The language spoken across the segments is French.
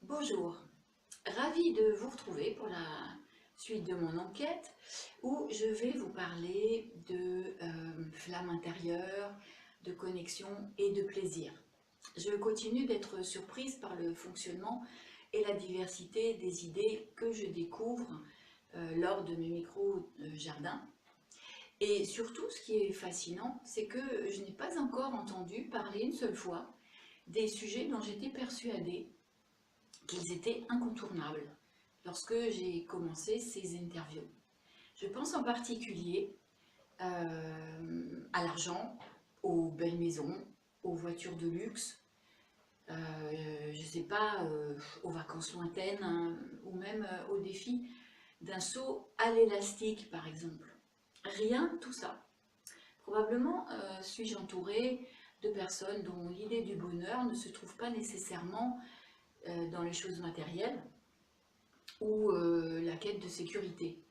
Bonjour, ravie de vous retrouver pour la suite de mon enquête où je vais vous parler de flamme intérieure, de connexion et de plaisir. Je continue d'être surprise par le fonctionnement et la diversité des idées que je découvre lors de mes micro-jardins. Et surtout, ce qui est fascinant, c'est que je n'ai pas encore entendu parler une seule fois des sujets dont j'étais persuadée qu'ils étaient incontournables lorsque j'ai commencé ces interviews. Je pense en particulier à l'argent, aux belles maisons, aux voitures de luxe, je ne sais pas, aux vacances lointaines, hein, ou même au défi d'un saut à l'élastique par exemple. Rien de tout ça. Probablement suis-je entourée de personnes dont l'idée du bonheur ne se trouve pas nécessairement dans les choses matérielles ou la quête de sécurité.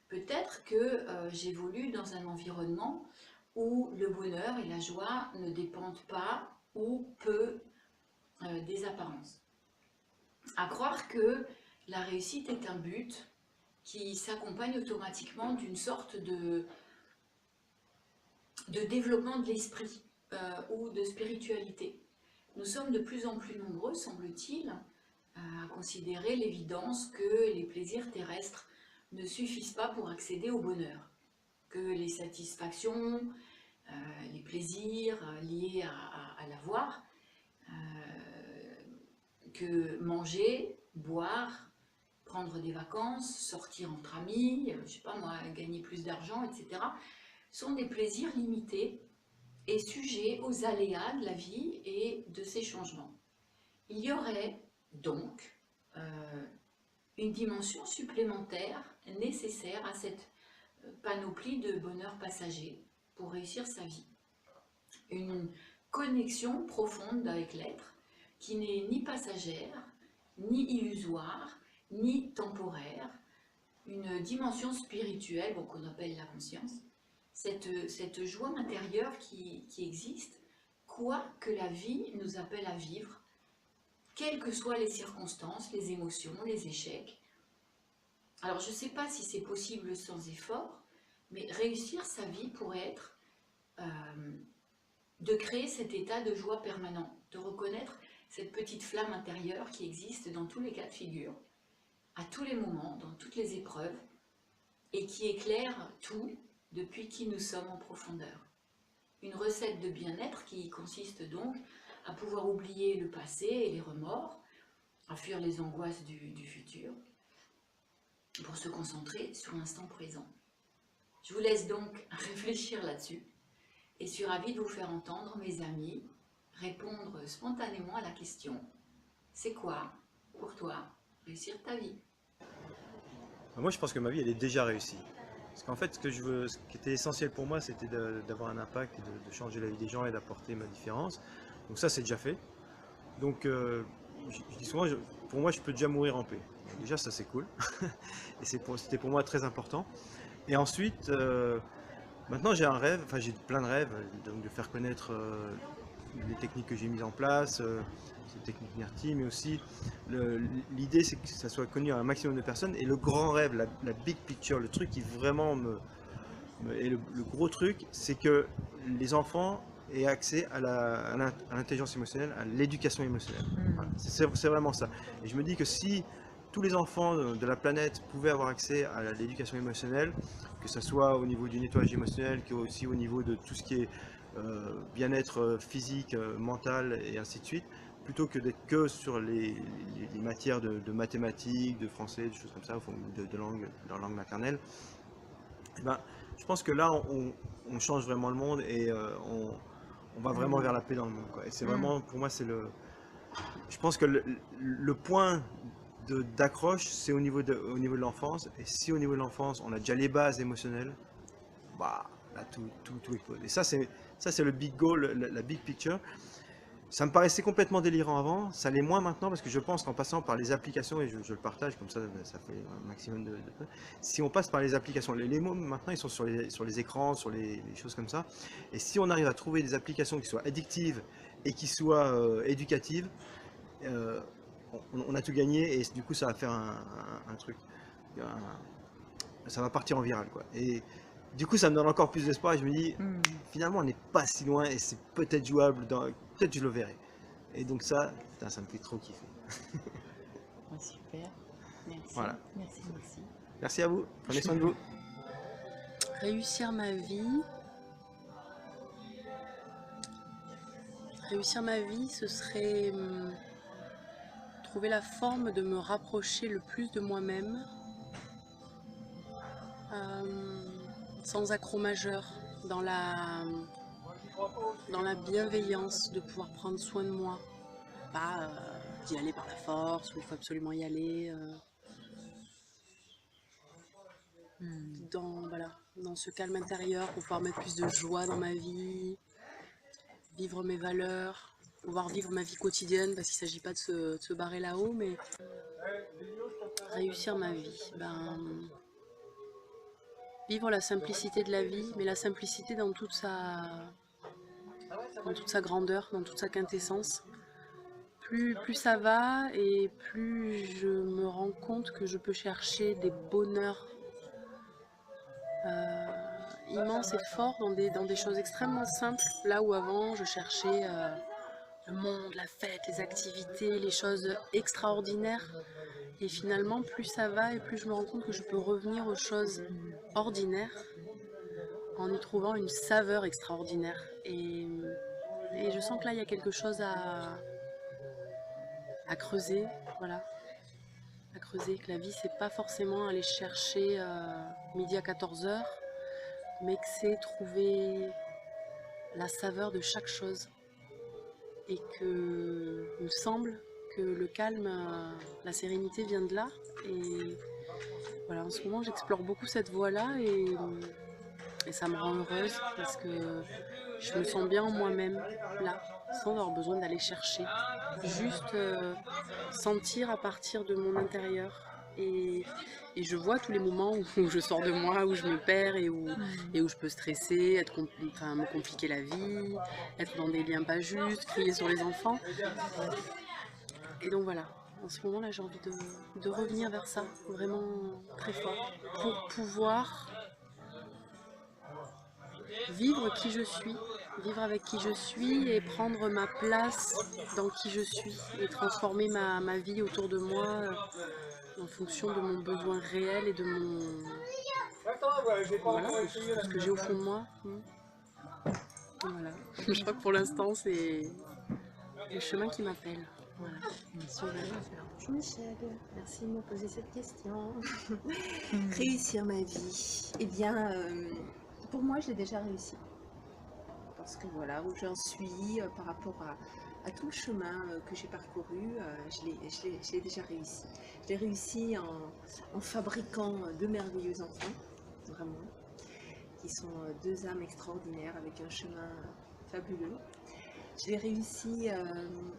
Peut-être que j'évolue dans un environnement où le bonheur et la joie ne dépendent pas ou peu des apparences. À croire que la réussite est un but qui s'accompagne automatiquement d'une sorte de développement de l'esprit ou de spiritualité. Nous sommes de plus en plus nombreux, semble-t-il, à considérer l'évidence que les plaisirs terrestres ne suffisent pas pour accéder au bonheur, que les satisfactions, les plaisirs liés à l'avoir, que manger, boire, prendre des vacances, sortir entre amis, je sais pas moi, gagner plus d'argent, etc., sont des plaisirs limités et sujets aux aléas de la vie et de ses changements. Il y aurait donc une dimension supplémentaire nécessaire à cette panoplie de bonheur passager pour réussir sa vie. Une connexion profonde avec l'être qui n'est ni passagère, ni illusoire, ni temporaire, une dimension spirituelle qu'on appelle la conscience, cette joie intérieure qui existe, quoi que la vie nous appelle à vivre, quelles que soient les circonstances, les émotions, les échecs. Alors je ne sais pas si c'est possible sans effort, mais réussir sa vie pourrait être de créer cet état de joie permanent, de reconnaître cette petite flamme intérieure qui existe dans tous les cas de figure, à tous les moments, dans toutes les épreuves, et qui éclaire tout depuis qui nous sommes en profondeur. Une recette de bien-être qui consiste donc à pouvoir oublier le passé et les remords, à fuir les angoisses du futur, pour se concentrer sur l'instant présent. Je vous laisse donc réfléchir là-dessus et suis ravie de vous faire entendre, mes amis, répondre spontanément à la question: c'est quoi, pour toi, réussir ta vie? Moi, je pense que ma vie, elle est déjà réussie. Parce qu'en fait, ce qui était essentiel pour moi, c'était d'avoir un impact et de changer la vie des gens et d'apporter ma différence. Donc ça, c'est déjà fait. Donc, je dis souvent, pour moi, je peux déjà mourir en paix. Donc déjà, ça, c'est cool. Et c'était pour moi très important. Et ensuite, maintenant, j'ai un rêve, enfin, j'ai plein de rêves, donc de faire connaître les techniques que j'ai mises en place, ces techniques NIRTI, mais aussi l'idée c'est que ça soit connu à un maximum de personnes. Et le grand rêve, la big picture, le truc qui vraiment et le gros truc, c'est que les enfants aient accès à l'intelligence émotionnelle, à l'éducation émotionnelle. Voilà. C'est vraiment ça. Et je me dis que si tous les enfants de la planète pouvaient avoir accès à l'éducation émotionnelle, que ce soit au niveau du nettoyage émotionnel, que aussi au niveau de tout ce qui est bien-être physique, mental et ainsi de suite, plutôt que d'être que sur les matières de mathématiques, de français, des choses comme ça, de leur langue maternelle, eh ben, je pense que là, on change vraiment le monde et on va vraiment vers la paix dans le monde, quoi. Et c'est vraiment, pour moi, je pense que le point d'accroche, c'est au niveau de l'enfance. Et si au niveau de l'enfance, on a déjà les bases émotionnelles, bah, là, tout explose. Et ça, c'est le big goal, la big picture. Ça me paraissait complètement délirant avant, ça l'est moins maintenant parce que je pense qu'en passant par les applications, et je le partage comme ça fait un maximum de... Si on passe par les applications, les mots maintenant ils sont sur les écrans, sur les choses comme ça, et si on arrive à trouver des applications qui soient addictives et qui soient éducatives, euh, on a tout gagné et du coup ça va faire un truc, ça va partir en viral quoi. Et du coup ça me donne encore plus d'espoir et je me dis finalement on n'est pas si loin et c'est peut-être jouable, peut-être je le verrai. Et donc ça, putain, ça me fait trop kiffer. Ah, super, merci, Voilà. merci, merci. Merci à vous, prenez soin de vous. Réussir ma vie. Réussir ma vie, ce serait trouver la forme de me rapprocher le plus de moi-même, sans accroc majeur, dans la bienveillance, de pouvoir prendre soin de moi, pas d'y aller par la force, où il faut absolument y aller, dans ce calme intérieur, pour pouvoir mettre plus de joie dans ma vie, vivre mes valeurs, pouvoir vivre ma vie quotidienne, parce qu'il ne s'agit pas de se barrer là-haut, mais réussir ma vie. Vivre la simplicité de la vie, mais la simplicité dans toute sa grandeur, dans toute sa quintessence. Plus ça va et plus je me rends compte que je peux chercher des bonheurs immenses et forts dans des choses extrêmement simples, là où avant je cherchais le monde, la fête, les activités, les choses extraordinaires. Et finalement, plus ça va et plus je me rends compte que je peux revenir aux choses ordinaires en y trouvant une saveur extraordinaire. Et je sens que là, il y a quelque chose à creuser, voilà. À creuser, que la vie, c'est pas forcément aller chercher midi à 14h, mais que c'est trouver la saveur de chaque chose. Et que il me semble que le calme, la sérénité vient de là. Et voilà, en ce moment, j'explore beaucoup cette voie-là et ça me rend heureuse parce que je me sens bien en moi-même, là, sans avoir besoin d'aller chercher. Juste sentir à partir de mon intérieur. Et je vois tous les moments où je sors de moi, où je me perds et où je peux stresser, me compliquer la vie, être dans des liens pas justes, crier sur les enfants. Et donc voilà, en ce moment-là, j'ai envie de revenir vers ça, vraiment très fort, pour pouvoir vivre qui je suis, vivre avec qui je suis et prendre ma place dans qui je suis et transformer ma vie autour de moi en fonction de mon besoin réel et de ce que j'ai au fond de moi. Voilà. Je crois que pour l'instant, c'est le chemin qui m'appelle. Voilà. Bonjour Michel, merci de me poser cette question. Réussir ma vie, eh bien, pour moi, je l'ai déjà réussi. Parce que voilà, où j'en suis par rapport à tout le chemin que j'ai parcouru, je l'ai déjà réussi. Je l'ai réussi en fabriquant de merveilleux enfants, vraiment, qui sont deux âmes extraordinaires avec un chemin fabuleux. Je l'ai réussi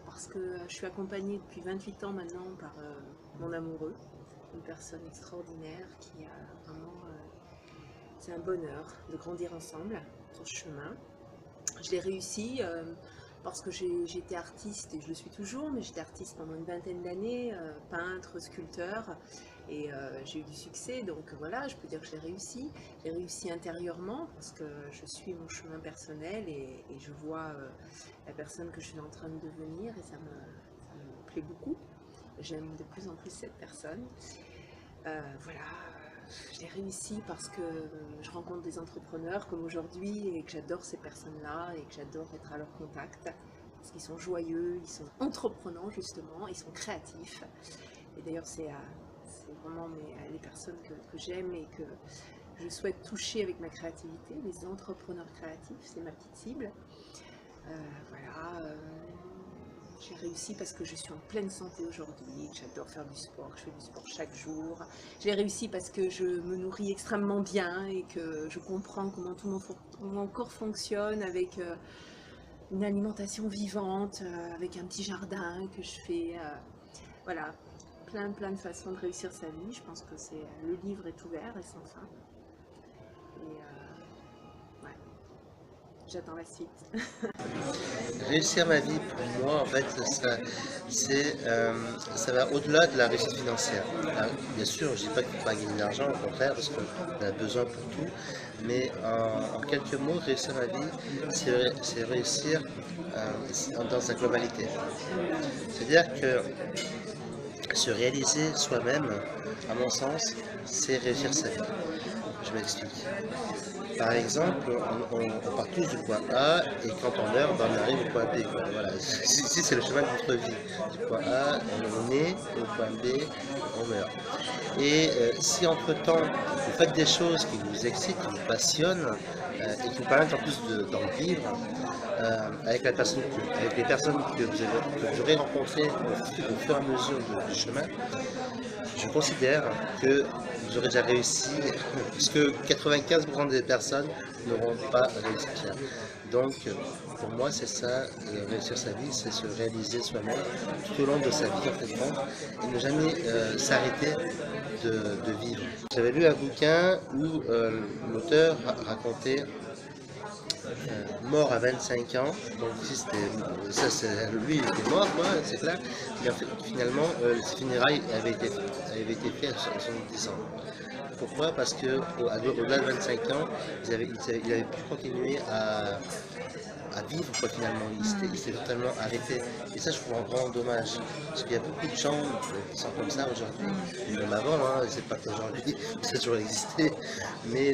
parce que je suis accompagnée depuis 28 ans maintenant par mon amoureux, une personne extraordinaire qui a vraiment... c'est un bonheur de grandir ensemble sur ce chemin. Je l'ai réussi parce que j'étais artiste et je le suis toujours, mais j'étais artiste pendant une vingtaine d'années, peintre, sculpteur, et j'ai eu du succès, donc voilà, je peux dire que je l'ai réussi. J'ai réussi intérieurement parce que je suis mon chemin personnel et je vois la personne que je suis en train de devenir et ça me plaît beaucoup. J'aime de plus en plus cette personne. Voilà. Je l'ai réussi parce que je rencontre des entrepreneurs comme aujourd'hui et que j'adore ces personnes-là et que j'adore être à leur contact parce qu'ils sont joyeux, ils sont entreprenants justement, ils sont créatifs. Et d'ailleurs c'est vraiment les personnes que j'aime et que je souhaite toucher avec ma créativité, les entrepreneurs créatifs, c'est ma petite cible. Voilà. J'ai réussi parce que je suis en pleine santé aujourd'hui, que j'adore faire du sport, que je fais du sport chaque jour. J'ai réussi parce que je me nourris extrêmement bien et que je comprends comment tout mon corps fonctionne avec une alimentation vivante, avec un petit jardin que je fais. Voilà, plein de façons de réussir sa vie. Je pense que le livre est ouvert et sans fin. Et ouais. J'attends la suite. Réussir ma vie, pour moi, en fait, ça va au-delà de la réussite financière. Alors, bien sûr, je ne dis pas qu'il ne faut pas gagner de l'argent, au contraire, parce qu'on a besoin pour tout. Mais en quelques mots, réussir ma vie, c'est réussir dans sa globalité. C'est-à-dire que se réaliser soi-même, à mon sens, c'est réussir sa vie. Je m'explique. Par exemple, on part tous du point A et quand on meurt, ben, on arrive au point B. Quoi. Voilà. Ici, c'est le chemin de notre vie. Du point A, on est né, au point B, on meurt. Et si entre-temps, vous faites des choses qui vous excitent, qui vous passionnent et qui vous permettent en plus d'en vivre, avec les personnes que vous aurez rencontrées au fur et à mesure du chemin, je considère que vous aurez déjà réussi, puisque 95% des personnes n'auront pas réussi. Donc, pour moi, c'est ça, réussir sa vie, c'est se réaliser soi-même tout au long de sa vie, en fait, et ne jamais s'arrêter de vivre. J'avais lu un bouquin où l'auteur racontait mort à 25 ans, donc ici lui il était mort, c'est clair, mais en fait, finalement ses funérailles avaient été faites à 70 ans. Pourquoi? Parce qu'au-delà de 25 ans, il avait pu continuer à vivre quoi, finalement, il s'est totalement arrêté. Et ça je trouve vraiment dommage, parce qu'il y a beaucoup de gens qui sont comme ça aujourd'hui, même avant, hein, c'est pas qu'aujourd'hui, ça a toujours existé, mais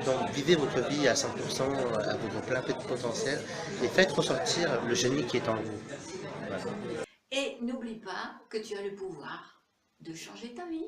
donc vivez votre vie à 100%, à votre plein potentiel, et faites ressortir le génie qui est en vous. Voilà. Et n'oublie pas que tu as le pouvoir de changer ta vie.